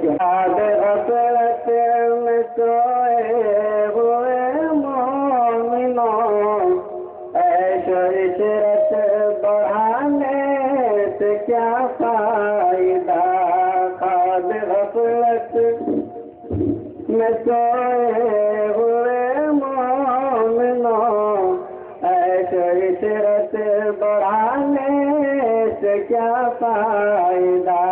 یاد غفلت میں سوئے ہوئے مومنوں، عیش و عشرت بڑھانے سے کیا فائدہ؟ خواب غفلت میں سوئے ہوئے مومنوں، عیش و عشرت بڑھانے سے کیا فائدہ؟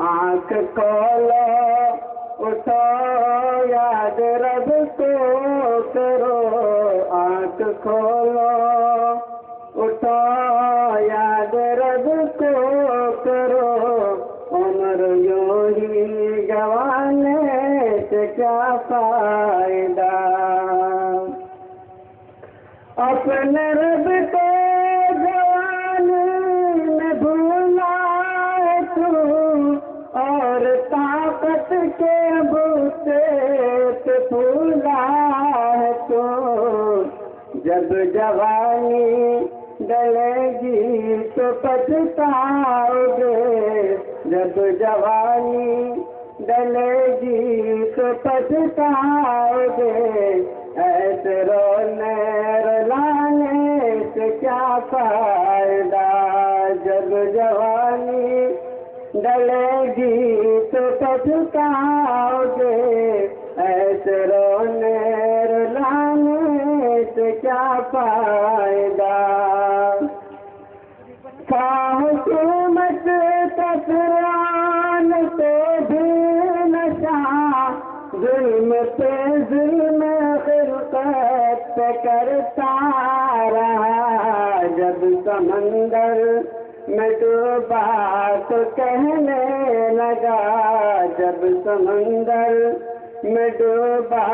آنکھ کھولو اٹھو یاد رب کو کرو، آنکھ کھولو اٹھو یاد رب کو کرو، عمر یوں ہی گنوانے سے کیا فائدہ؟ اپنے رب کو جوانی میں بھولا ہے تو، اور طاقت کے بوتے پہ پھولا ہے تو، جب جوانی ڈلے گی تو پچھتاؤ گے، جب جوانی ڈلے گی تو پچھتاؤ گے، ایسے رونے رلانے سے کیا فائدہ؟ جب جوانی ڈلے گی تو پچھتاؤ گے، ایسے رونے رلانے سے کیا فائدہ؟ حکومت کفران تو بھی نشہ، ظلم پہ ظلم خلقت پہ کرتا رہا، جب سمندر میں ڈوبا تو کہنے لگا، جب سمندر میں ڈوبا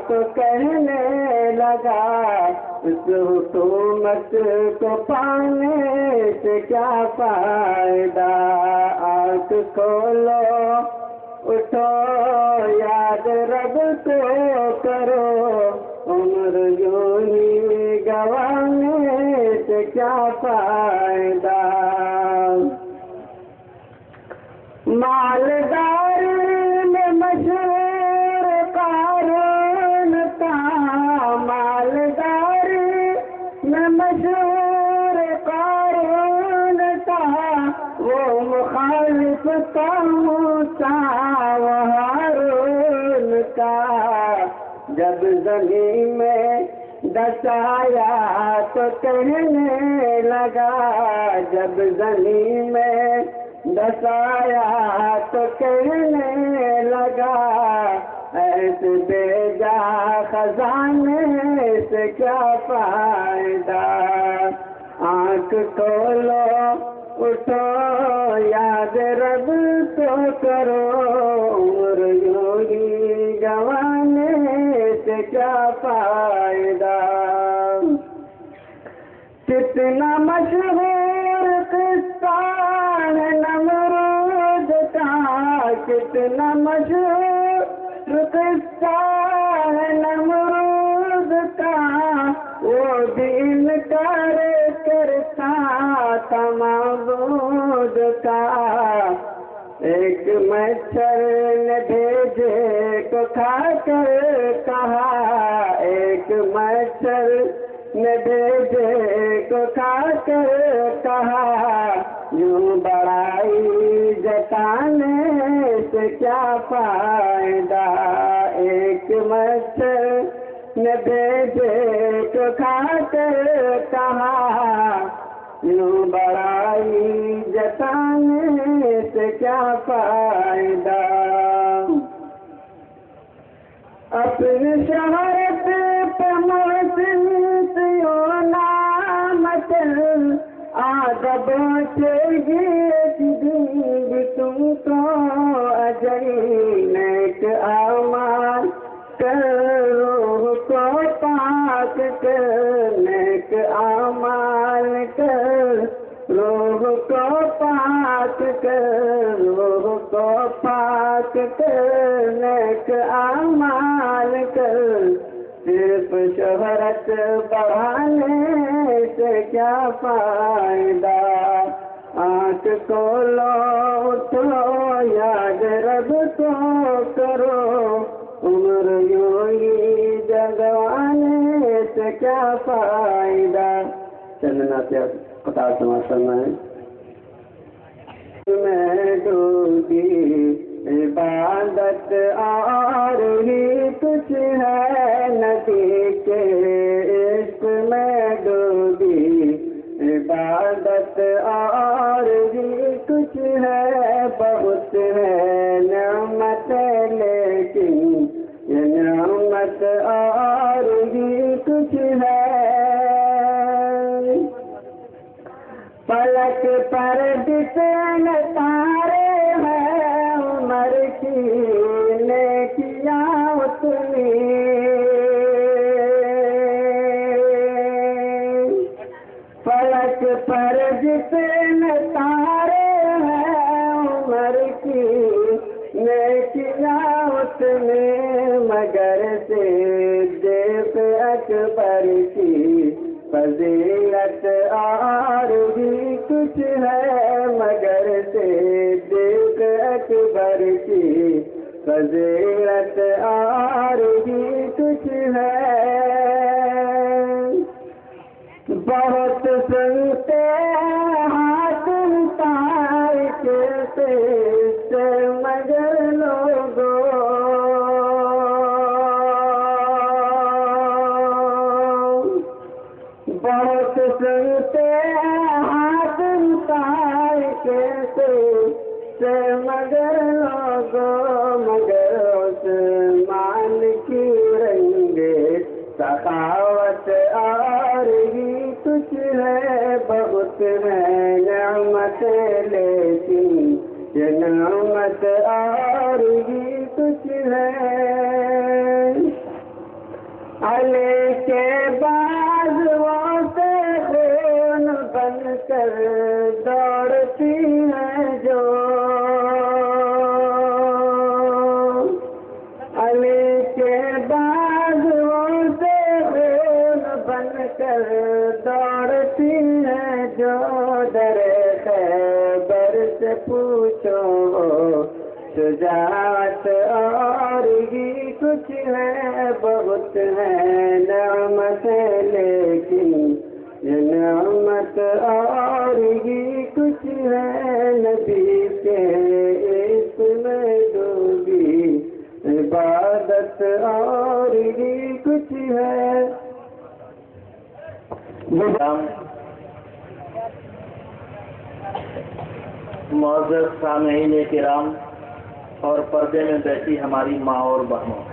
تو کہنے لگا، اس حکومت کو پانے سے کیا فائدہ؟ آنکھ کھولو اٹھو یاد رب کو کرو، عمر یوں ہی گنوانے سے کیا فائدہ؟ مالداری میں مشہور قارون تھا، مالداری میں مشہور قارون تھا، وہ مخالف تھا موسیٰ و ہارون کا، جب زمین میں دسایا تو کہنے لگا، جب زمین میں دسایا تو کہنے لگا، ایسے بھیجا خزانے سے کیا فائدہ؟ آنکھ کھولو اٹھو یاد رب کو کرو، عمر یوں ہی گنوانے سے کیا فائدہ؟ کتنا مشہور قصہ ہے نمرود کا، کتنا مشہور قصہ ہے نمرود کا، وہ بھی انکار کرتا تھا معبود کا، ایک مچھر نے بھیجے کو کھا کر کہا، ایک مچھر نے بھیجے کو کھا کر کہا، یوں بڑائی جتانے سے کیا فائدہ؟ ایک مچھر نے بھیجے کو کھا کر کہا، یوں بڑائی جتانے سے کیا فائدہ؟ اپنے شہرت پہ محسن سیوں نام چل، آدھا بچے گی ایک دن بھی تم کو اجل، نیک اعمال کر روح کو پاک کر، نیک اعمال کر روح کو پاک کر، روح کو پاک کر، نیک اعمال کر، صرف شہرت بڑھانے سے کیا فائدہ؟ آنکھ کھولو اٹھو یاد اب تو کرو عمر یوں ہی جگوانے سے کیا فائدہ. چلنا کیا قطار سماعت کرنا ہے. میں ڈوبی عبادت اور ہی کچھ ہے ندی کے عشق میں ڈوبی عبادت اور بھی کچھ ہے بہت ہے نعمت لیکن یہ نعمت اور بھی کچھ ہے. پلک پر جتنے تارے ہیں عمر کی نیکیاں اتنی. پلک پر جتنے تارے ہیں عمر کی نیکیاں اتنی. مگر صدیق اکبر کی فضیلت اور بھی کچھ ہے. مگر صدیق اکبر کی فضیلت اور بھی کچھ ہے. بہت سنتے ہاتھ تار کے سے مگر لوگوں بہت سنتے ہاتھ تار کے سے مگر لوگوں. مگر عثمان کی رنگ سخاوت اور بھی کچھ ہے بہت ہے نعمت لیکن یہ نعمت اور بھی کچھ ہے. علی کے بازوؤں سے خون بن کر دوڑتی ہیں جو. علی کے بازوؤں سے خون بن کر دوڑتی ہیں جو. در خیبر سے پوچھو شجاعت اور بھی کچھ ہے بہت ہے نعمت لیکن یہ نعمت اور بھی کچھ ہے. نبی کے عشق میں ڈوبی عبادت اور بھی کچھ ہے. معزز سامعین کرام اور پردے میں بیٹھی ہماری ماں اور بہنوں،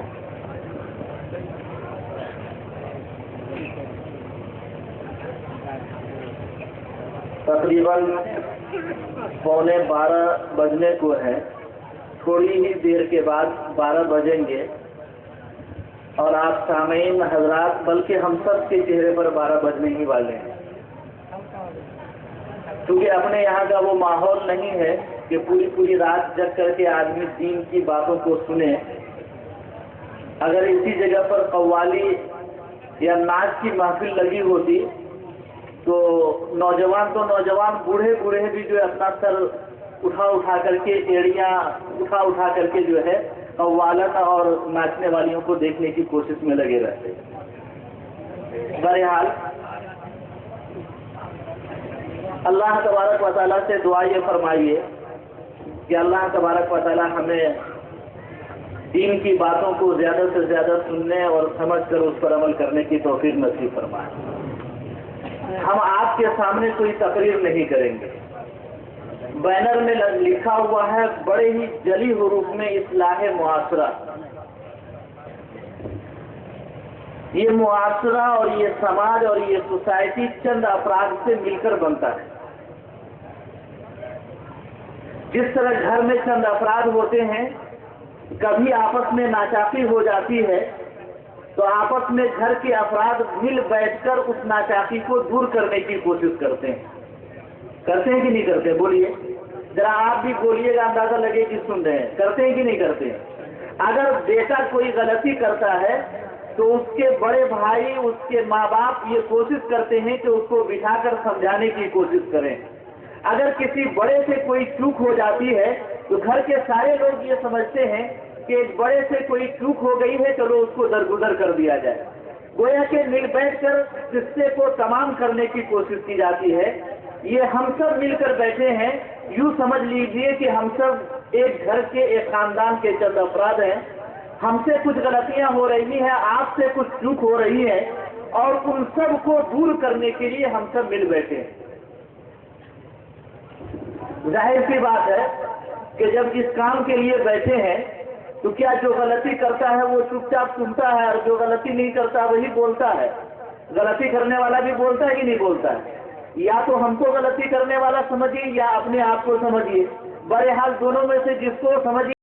تقریباً 11:15 بجنے کو ہے. تھوڑی ہی دیر کے بعد 12 بجیں گے اور آپ سامعین حضرات بلکہ ہم سب کے چہرے پر 12 بجنے ہی والے ہیں. کیونکہ اپنے یہاں کا وہ ماحول نہیں ہے کہ پوری رات جگ کر کے آدمی دین کی باتوں کو سنے. اگر اسی جگہ پر قوالی یا ناچ کی محفل لگی ہوتی تو نوجوان بوڑھے بھی جو ہے اپنا سر اٹھا کر کے ایڑیاں اٹھا کر کے جو ہے قوالت اور ناچنے والیوں کو دیکھنے کی کوشش میں لگے رہتے. بہرحال اللہ تبارک و تعالیٰ سے دعا یہ فرمائیے کہ اللہ تبارک و تعالیٰ ہمیں دین کی باتوں کو زیادہ سے زیادہ سننے اور سمجھ کر اس پر عمل کرنے کی توفیق نصیب فرمائے. ہم آپ کے سامنے کوئی تقریر نہیں کریں گے. بینر میں لکھا ہوا ہے بڑے ہی جلی حروف میں اصلاح معاشرہ. یہ معاشرہ اور یہ سماج اور یہ سوسائٹی چند افراد سے مل کر بنتا ہے. جس طرح گھر میں چند افراد ہوتے ہیں، کبھی آپس میں ناچاقی ہو جاتی ہے تو آپس میں گھر کے افراد مل بیٹھ کر اس ناچاقی کو دور کرنے کی کوشش کرتے ہیں کہ نہیں کرتے؟ بولیے ذرا، آپ بھی بولیے گا، اندازہ لگے کہ سن رہے ہیں. کرتے ہیں کہ نہیں کرتے؟ اگر بیٹا کوئی غلطی کرتا ہے تو اس کے بڑے بھائی، اس کے ماں باپ یہ کوشش کرتے ہیں کہ اس کو بٹھا کر سمجھانے کی کوشش کریں. اگر کسی بڑے سے کوئی چوک ہو جاتی ہے تو گھر کے سارے لوگ یہ سمجھتے ہیں کہ ایک بڑے سے کوئی چوک ہو گئی ہے، چلو اس کو درگزر کر دیا جائے۔ گویا کہ مل بیٹھ کر قصے کو تمام کرنے کی کوشش کی جاتی ہے۔ یہ ہم سب مل کر بیٹھے ہیں، یوں سمجھ لیجئے کہ ہم سب ایک گھر کے ایک خاندان کے چند افراد ہیں۔ ہم سے کچھ غلطیاں ہو رہی ہیں، آپ سے کچھ چوک ہو رہی ہے، اور ان سب کو دور کرنے کے لیے ہم سب مل بیٹھے ہیں۔ ظاہر سی بات ہے کہ جب اس کام کے لیے بیٹھے ہیں تو کیا جو غلطی کرتا ہے وہ چپ چاپ سنتا ہے، اور جو غلطی نہیں کرتا وہی بولتا ہے؟ غلطی کرنے والا بھی بولتا ہے کہ نہیں بولتا ہے؟ یا تو ہم کو غلطی کرنے والا سمجھیے یا اپنے آپ کو سمجھیے، بہرحال دونوں میں سے جس کو سمجھیے